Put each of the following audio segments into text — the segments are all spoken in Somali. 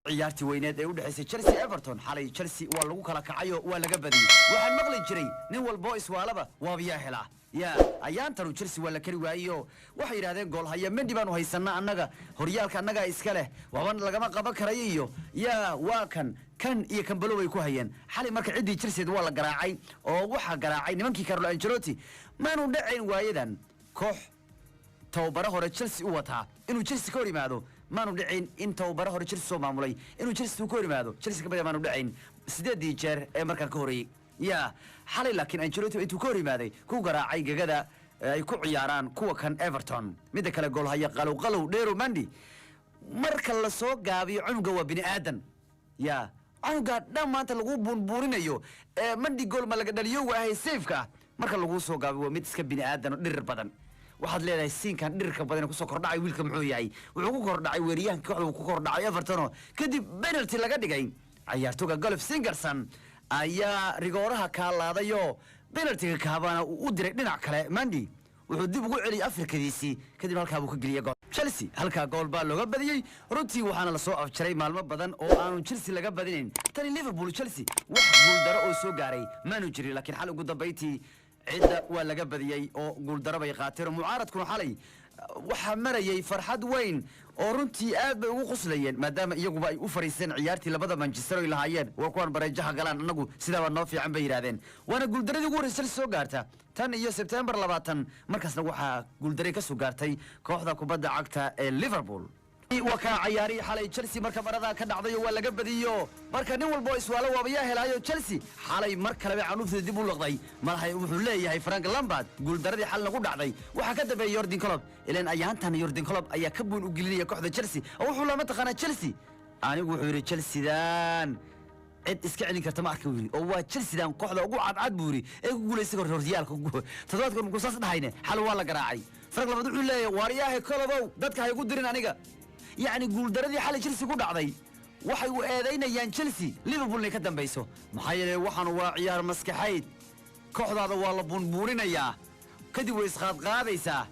ciyaartii weyneed ee u dhaxaysay Chelsea Everton xalay Chelsea waa lagu kala kacayo waa laga badiyay waxaan maqli jiray nin walba iswaalaba waa biyaa hela ayaantan Chelsea waa la kari waayo waxay yiraahdeen gool haya Mendy baan u haysanaa annaga horyaalka annaga iska leh waaban lagama qaban karayo waa kan iyo kan balo way ku hayeen xalay marka cidii Chelsea waa la garaacay oo waxa garaacay nimankii Carlo Ancelotti maanu dhacayn waayadan koox tawbara hore Chelsea u wataa inuu Chelsea ka hor yimaado maanu dhacayn in tawbara hore Chelsea soo maamulay inuu Chelsea ka hor yimaado Chelsea ka maanu dhacayn 8 jeer ee markan ka horeeyay xalay laakiin Ancelotti intuu ka hor yimaaday ku garaacay gagada ay ku ciyaaraan kuwa kan Everton mid kale gool haya qalow dheero Mendy marka la soo gaabiyo cunuga waa bini aadan cunuga dhamaanta lagu buunbuurinayo Mendy gool ma laga dhaliyo waa hay safeka marka lagu soo gaabiyo mid iska bini aadan oo dhir badan waxaad leedahay siinkan dhirka badan ku soo kordhacay wiilka muxuu yahay wuxuu ku kordhacay weeriyahanka kooxda ku kordhacay Everton kadib penalty laga dhigay ciyaartoyga Golf Singerson ayaa rigooraha ka laadayo penalty ka habana u diray dhinac kale Mendy wuxuu dib ugu celiyay Afrikadiisii kadib halka uu ka galiyay gool Chelsea halka gool baa looga badiyay runtii waxaana la soo afjaray maalmo badan oo aanu Chelsea laga badinin tan Liverpool Chelsea wax gool daro oo soo gaaray maanu jirin laakiin xal ugu dambeeyay cida waa laga badiyay oo gool daro bay qaateen mucaaradkuna xalay waxa marayay farxad weyn oo runtii aad bay ugu qoslayeen maadaama iyaguba ay u fariiseen ciyaartii labada Manchester ay lahaayeen waa kuwan bareejaha galaan anagu sidaa noo fiican bay yiraahdeen waana guuldaradii ugu horeysay soo gaarta tan iyo September 20 markaasna waxa guuldaray ka soo gaartay kooxda kubadda cagta ee Liverpool وكان عياري حالي تشيلسي مركب مرضى كدعضي ولا قبديو مركب نول بويس ولا وبياه هلايو تشيلسي حالي مركب لبي عنوف ديبو لقضي ما هي وحوليه هي فرانك لامبارد قول دردي حل نقول دعضي وحكد بي يوردين كلوب الين ايان تاني يوردين كلوب ايا كبون وقليليه كوحده تشيلسي او حولا متقنا تشيلسي اني وحوري تشيلسي دان cid iska celin karta ma arka wiil oo waa Chelsea dan kooxda ugu cadcad buuri ee ku guuleysay horyaalka toddobaadkan ku saas dhahayne xal waa la garaacay farq labadu wuxuu leeyahay waariyaha kalabow dadka hay ugu dirin aniga يعني قول دردي حال تشيلسي قد عضي waxay u eedeynayaan Chelsea Liverpool ka dambayso maxaa yeelay waxaan waa ciyaar maskaxeed kooxdaada waa la buunbuurinayaa kadib way isqaad qaadaysaa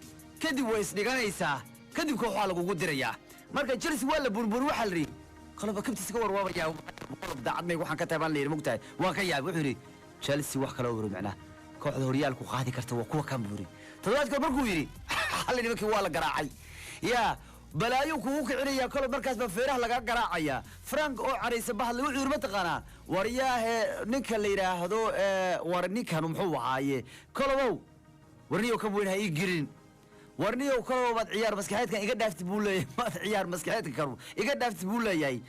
kadib way isdhiganaysaa kadib kooxda lagu dirayaa marka Chelsea waa la buunbuur waxa la ri qalab kabtiisa ka warwaabaya qalab daacadnay waxaan ka taabaan leeyahay mugtahay waa ka yaab wuxuu yiri Chelsea wax kale oo macna kooxda horyaalku qaadi karta waa kuwa kan buuri toddobaadka markuu yiri xal nimankii waa la garaacay بلايو كوك عريا كل مركز بفيره لقى قراعيا فرانك أو عريس بحال لو عير متقنا ورياه نيك اللي يراهدو ورنيك هنمحو عايه كلو ورنيو كبوين هاي جرين ورنيو كلو بعد عيار مسكحيت كان يقدر يفتبوله ما عيار مسكحيت كرو يقدر يفتبوله ياي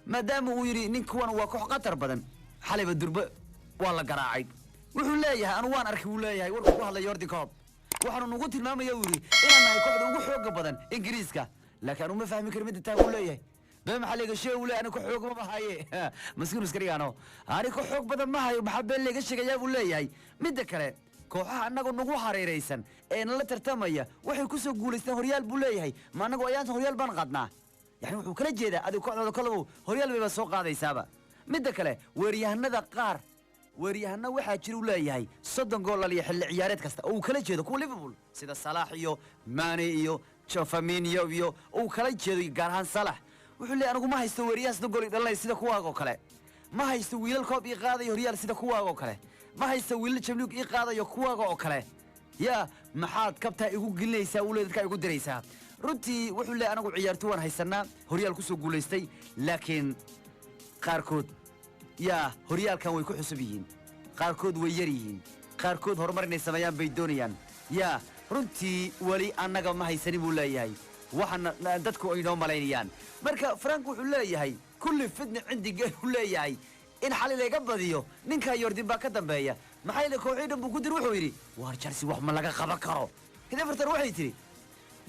ما دام ويري نيك وان واقع قطر بدن حليب الدرب والله قراعي وحول يا أنا وان أركب ولا ياي وركوا هلا يوردي كاب وحنا نقول المام يوري إن ما يكون وحوق بدن إنجليزكا لكن أنا ما فاهم كلمة تقول ليه بهم حلقة شيء ولا أنا كحوق ما هاي مسكين مسكري أنا كحوق بدل ما هاي بحب اللي قش جايب ولا هاي مدة كلام كوحة أنا نقول حري رئيسا إن لا ترتمية وحي كسر قول هوريال بولا هاي ما أنا قويان هوريال بنقدنا يعني وكل جيدة أدو كله هوريال بيبسوق هذا يسابه مدة كلام وريهنا ذا قار وريهنا واحد شرو لا هاي صدق قول لي حل عيارات كسته أو كل جيدة كل ليفربول سيدا صلاح يو ماني يو شوفامينيو يو أو كلا جدي جارهان صلاح وحلي أنا ما هيستوي رياس نقول الله يسيد كواغ وكله ما هيستوي الكوب إيقاظ يوريال سيد كواغ وكله ما هيستوي الشملوك إيقاظ يكواغ وكله يا محاد كبتها يقول قلنا يساوي ذلك يقول دريسها ردي وحلي أنا أقول عيارتوان هيستنا هوريال كسو قوليستي لكن قاركود يا هوريال كانوا يكون حسبيين قاركود ويريين قاركود هرمرين السمايان بيدونيان يا runtii wali annaga ma haysanin buu leeyahay waxana dadku ay noo maleeyaan marka Frank wuxuu leeyahay kulli fidna cindi gal uu leeyahay in xal laga badiyo ninka yordin baa ka dambeeya maxay la kooxidan buu ku dir wuxuu yiri war Chelsea wax ma laga qaban karo Everton waxay tiri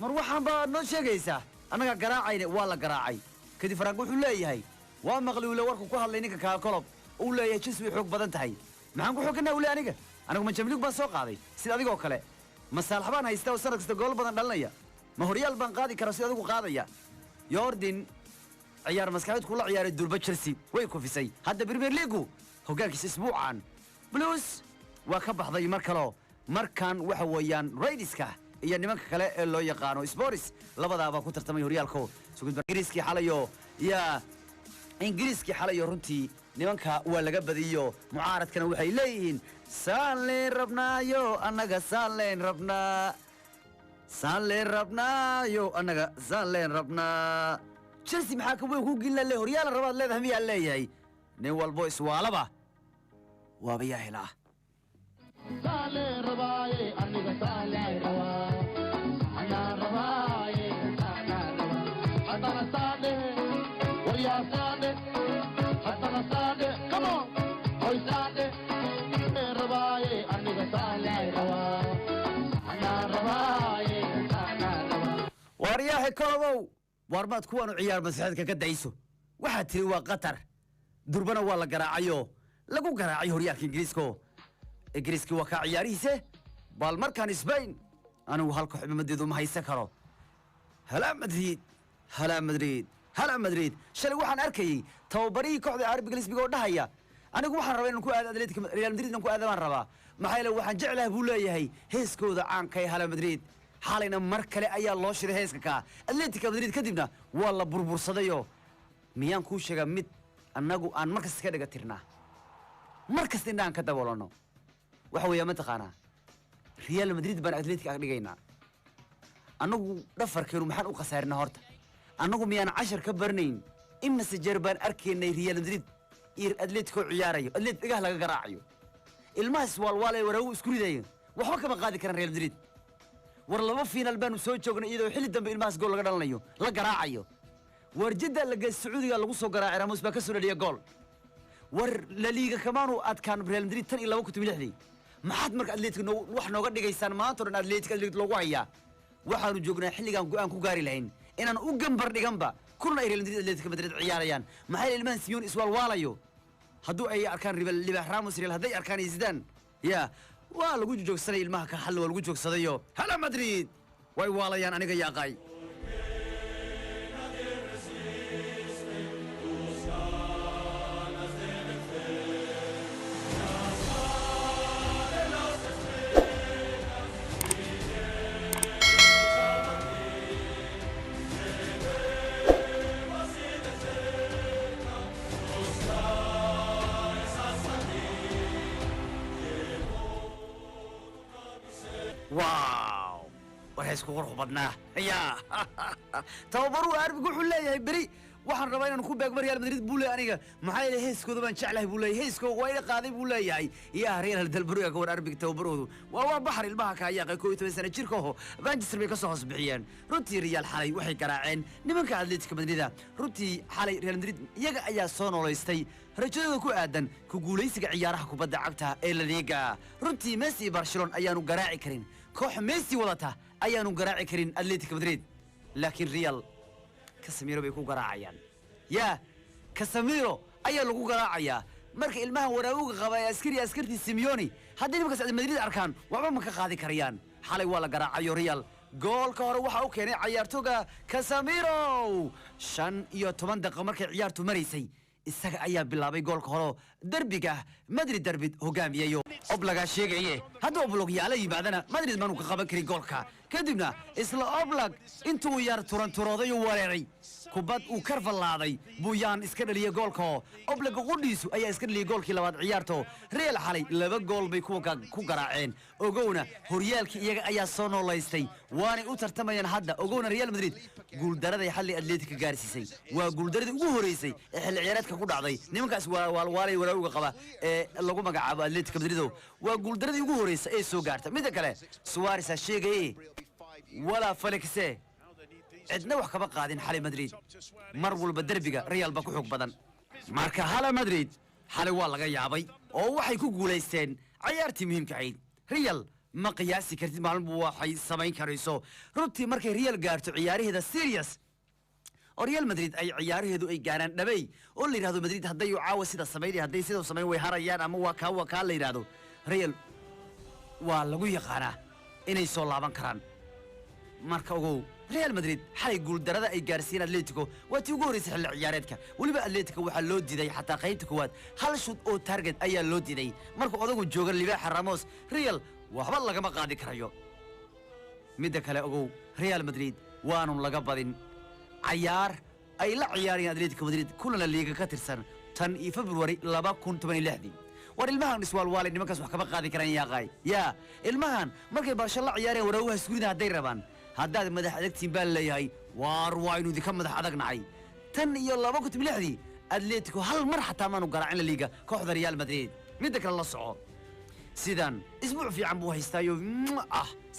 mar waxaan baa noo sheegaysaa annaga garaacayna waa la garaacay kadib Frank wuxuu leeyahay waa maqluule warku ku hadlay ninka ka kolob uu leeyahay Chelsea xoog badan tahay maxaan ku xoogana uu leeyahay aniga ma jamliig baa soo qaaday sida adigoo kale مسال حبان هيستوى سنة كستقول بدن دلنيا ما هو ريال بان قاضي كراسي هذا قاضية يوردين عيار مسكات كل عيار الدول بتشلسي ويكون في سي هذا بريمير ليجو هو قال كيس اسبوعا بلوس وكبح ضي مركلو مركان وحويان ريدسكا يعني ما كلا اللي يقانو سبوريس لبضع بكون ترتمي ريال كو سكوت بريسكي حاليو يا ingiriiskii xalay runtii nimanka waa laga badiyo mucaaradkana waxay leeyihiin saan leen rabnaayo annaga saan leen rabnaa saan leen rabnaayo annaga saan leen rabnaa chelsea maxaa ka weyn ku gilna le horyaal rabaad leedahay miyaa leeyahay nin walbo iswaalaba waaba yaa helaa saan leen rabaaye annaga saan leen rabaa anaa rabaaye anaa rabaa haddana saade waryaa saade haddana saade come on hoy saade rabaaye annaga saan leen rabaa anaa rabaaye anaa rabaa waryaahe koobow warmaad kuwaanu ciyaar masaxadka ka dayso waxaa tiri waa qatar durbana waa la garaacayo lagu garaacay horyaalka ingiriiska waa ka ciyaarihiise bal markaan Spain anigu halka xubmadeedu ma haysan karo hala Madrid shalay waxaan arkayay tababarihii kooxda RB Leipzig oo dhahaya anigu waxaan rabaa inaan ku aado Atletico Real Madrid inaan ku aado baan rabaa maxay la waxaan jeclahay buu leeyahay heeskooda caanka ee hala Madrid xalayna mar kale ayaa loo shiray heeska ka Atletico Madrid kadibna waa la burbursadayo miyaan ku sheega mid annagu aan markas ka dhiga tirnaa markas indhaan ka daboolano waxa weeyaa ma taqaanaa Real Madrid baan Atletico ka dhigaynaa annagu dhafarkeenu maxaan u qasaarnaa horta annagu miyaan 10 ka barnayn imma sajar baan arkaynay Real Madrid iyo Atletico ciyaarayo Atletico laga garaacayo ilmahaas walwaalay waraagu isku ridayo waxba kama qaadi karaan Real Madrid war laba final baanu soo joognay iyadoo xilli dambe ilmahaas gool laga dhalanayo la garaacayo war jidda laga Sacuudiga lagu soo garaacay Ramos baa ka soo dhaliya gool war La Liga kamaanu adkaan Real Madrid tan iyo 2006 maxaad marka Atletico wax nooga dhigaysaan maanta oo Atletico loogu hayaa waxaanu joognaa xilligan go'aan ku gaari lahayn inaan u gambar dhiganba kulna Real Madrid Atletico Madrid ciyaarayaan maxay ilmahan Simeone iswalwaalayo hadduu ay arkaan Libah Ramos Real hadday arkaan Zidane ya waa lagu joogsanay ilmaha ka xal waa lagu joogsadayo hala Madrid way waalayaan aniga yaaqay واو وهيس كورخ بدنا يا توبروا أربع كل يا بري waxaan rabaa inaan ku beegmo Real Madrid buu leeyahay aniga maxay leeyahay heeskooda baan jeclahay buu leeyahay heeskooda waa ila qaaday buu leeyahay yaa Real dalbariga ka war Arbi tababaroodu waa baxar ilmaha ka yaaqay 12 sano jirkooda Manchester bay ka soo hoosbixiyeen runtii Real xalay waxay garaaceen nimanka Atletico Madrid runtii xalay Real Madrid iyaga ayaa soo noolaystay rajadooda ku aadan ku guuleysiga ciyaaraha kubadda cagta ee La Liga runtii Messi iyo Barcelona ayaanu garaaci karin koox Messi wadata ayaanu garaaci karin Atletico Madrid laakiin Real Casemiro bay ku garaacayaan ya Casemiro ayaa lagu garaacayaa marka ilmaha waraaga qabay askartii Simeone haddii nimankaas Madrid arkaan waxba ma ka qaadi karayaan xalay waa la garaacayo Real goolka hore waxa uu keenay ciyaartoyga Casemiro 15 daqiiqo markay ciyaartu maraysay isaga ayaa bilaabay goolka hore derbiga Madrid derbi hogaamiyayo oblaga sheegaye haddii oblog yaala yimaadana Madrid maanu ka qaban karin goolka kadibna isla oblag intuu yar turantooday oo wareeray kubad uu karfalaaday buyaan iska dhaliyay goolka oblag qudhiisu ayaa iska dhaliyay goolkii labaad ciyaarto Real xalay laba gool bay ku garaaceen ogowna horyaalkii iyaga ayaa soo noolaystay waana u tartamayaan hadda ogowna Real Madrid guuldarada xalli Atletico gaarsiisay waa guuldaradii ugu horeysay ee xilli ciyaareedka ku dhacday nimankaas waalay waraaga qaba ee lagu magacaabo Atletico Madrid waa guuldaradii ugu horeysay ee soo gaartay mid kale Suarez sheegay wala Felix cidna wax kaba qaadin xalay Madrid mar walba derbiga Real ba ku xog badan marka hala Madrid xalay waa laga yaabay oo waxay ku guuleysteen ciyaartii muhiimka ahayd Real ma qiyaasi kartid maalmo waxay samayn karayso runtii markay Real gaarto ciyaaraheeda serious Real Madrid ay ciyaaraheedu ay gaaraan dhabay oo la yiraahdo Madrid hadday u caawa sida sameeyay hadday sida sameey way harayaan ama waa ka la yiraahdo Real waa lagu yaqaana inay soo laaban karaan marka ogow Real Madrid xalay guuldarada ay gaarsiin Atletico waa tii ugu horeysay xilli ciyaareedka waliba Atletico waxa loo diiday xataa qaybta koowaad hal shoot oo target ayaa loo diiday marka odagu jooga Libah Ramos Real waxba lagama qaadi karayo mid kale ogow Real Madrid waanu laga badin ciyaar ay la ciyaareen Atletico Madrid kulana liiga ka tirsan tan iyo February 2016 war ilmahan iswaalwaalay nimankaas wax kama qaadi karaan yaaqay yaa ilmahan markay Barcelona ciyaareen warawha iskuulida haday rabaan haddaad madax adagtiin baa leeyahay waar waa inuu idinka madax adagnahay tan iyo 2016 Atletico hal mar xataa maanu garaacin la liiga kooxda Real Madrid midda kale la soco sidan isbuuc fiican buu haystaayo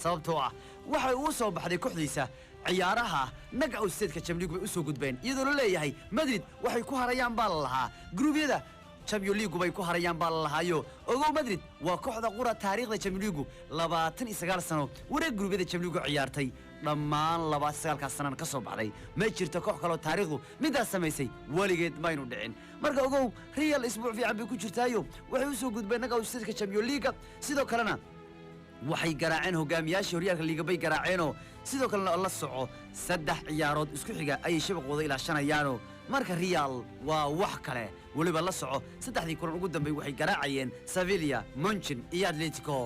sababtoo ah waxay uu soo baxday kooxdiisa ciyaaraha naga awsteedka Champions League bay u soo gudbeen iyadoo la leeyahay Madrid waxay ku harayaan baa lahaa gruubyada Champions League bay ku harayaan baa lahaayo ogow Madrid waa kooxda qura taariikhda Champions League 29 sano wareeg gruubyada Champions League ciyaartay dhammaan 29 sano ka soo baxday ma jirto koox kale oo taariikhdu midaas samaysay waligeed ma aynu dhicin marka ogow Real isbuuc fiican bay ku jirtaayo waxay u soo gudbeen naga awsteedka Champions League sidoo kalena waxay garaaceen hogaamiyaashii horyaalka liiga bay garaaceenoo sidoo kalena la soco 3 ciyaarood isku xiga ay shabaqooda ilaashanayaano marka Real waa wax kale waliba la soco 3 kulan ugu dambeeyay waxay garaacayeen Sevilla, Munchen iyo Atletico